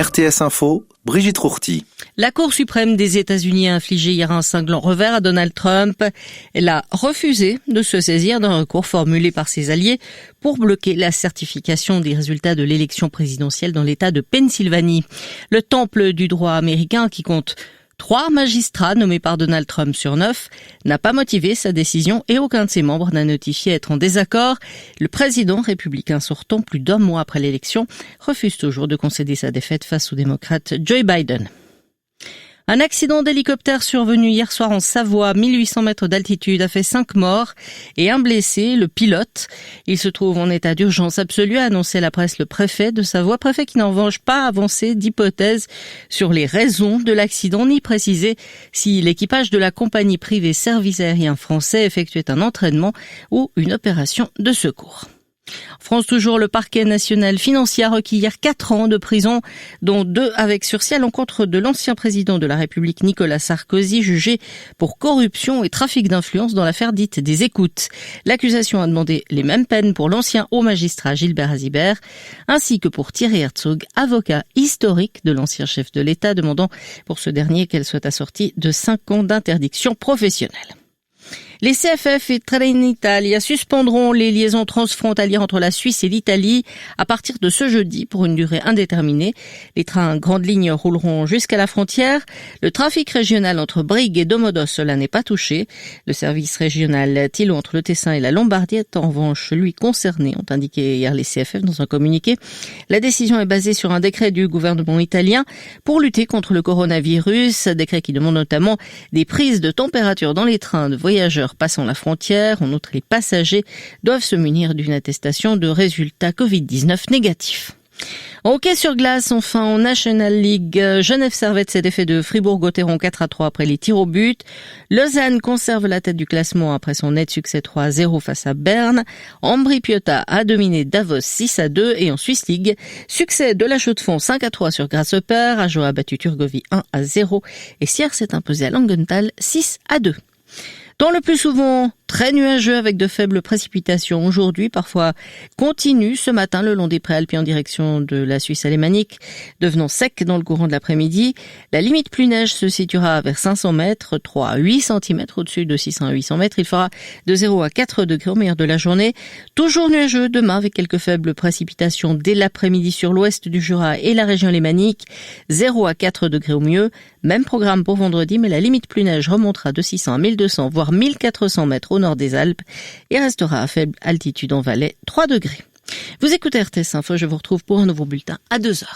RTS Info, Brigitte Rourty. La Cour suprême des États-Unis a infligé hier un cinglant revers à Donald Trump. Elle a refusé de se saisir d'un recours formulé par ses alliés pour bloquer la certification des résultats de l'élection présidentielle dans l'État de Pennsylvanie. Le temple du droit américain, qui compte 3 magistrats nommés par Donald Trump sur 9, n'a pas motivé sa décision et aucun de ses membres n'a notifié être en désaccord. Le président républicain sortant, plus d'1 mois après l'élection, refuse toujours de concéder sa défaite face au démocrate Joe Biden. Un accident d'hélicoptère survenu hier soir en Savoie, 1800 mètres d'altitude, a fait 5 morts et 1 blessé, le pilote. Il se trouve en état d'urgence absolue, a annoncé à la presse le préfet de Savoie, préfet qui n'a en revanche pas avancé d'hypothèse sur les raisons de l'accident, ni précisé si l'équipage de la compagnie privée Service Aérien Français effectuait un entraînement ou une opération de secours. En France toujours, le parquet national financier a requis hier 4 ans de prison, dont 2 avec sursis à l'encontre de l'ancien président de la République Nicolas Sarkozy, jugé pour corruption et trafic d'influence dans l'affaire dite des écoutes. L'accusation a demandé les mêmes peines pour l'ancien haut magistrat Gilbert Azibert, ainsi que pour Thierry Herzog, avocat historique de l'ancien chef de l'État, demandant pour ce dernier qu'elle soit assortie de 5 ans d'interdiction professionnelle. Les CFF et Trenitalia suspendront les liaisons transfrontalières entre la Suisse et l'Italie à partir de ce jeudi pour une durée indéterminée. Les trains grandes lignes rouleront jusqu'à la frontière. Le trafic régional entre Brigue et Domodos, cela n'est pas touché. Le service régional Thilo entre le Tessin et la Lombardie est en revanche lui concerné, ont indiqué hier les CFF dans un communiqué. La décision est basée sur un décret du gouvernement italien pour lutter contre le coronavirus, décret qui demande notamment des prises de température dans les trains de voyageurs passant la frontière. En outre, les passagers doivent se munir d'une attestation de résultats Covid-19 négatifs. En hockey sur glace, enfin en National League, Genève Servette s'est défait de Fribourg-Gotteron 4-3 après les tirs au but. Lausanne conserve la tête du classement après son net succès 3-0 face à Berne. Ambri-Piotta a dominé Davos 6-2 et en Swiss League, succès de la Chaux-de-Fonds 5-3 sur Grasshopper. Ajoa a battu Turgovie 1-0 et Sierre s'est imposé à Langenthal 6-2. Dans le plus souvent très nuageux avec de faibles précipitations aujourd'hui, parfois continues ce matin le long des préalpes en direction de la Suisse alémanique, devenant sec dans le courant de l'après-midi. La limite plus neige se situera vers 500 mètres, 3 à 8 cm au-dessus de 600 à 800 mètres. Il fera de 0 à 4 degrés au meilleur de la journée. Toujours nuageux demain avec quelques faibles précipitations dès l'après-midi sur l'ouest du Jura et la région alémanique. 0 à 4 degrés au mieux. Même programme pour vendredi, mais la limite plus neige remontera de 600 à 1200, voire 1400 mètres au nord des Alpes et restera à faible altitude en Valais, 3 degrés. Vous écoutez RTS Info, je vous retrouve pour un nouveau bulletin à 2h.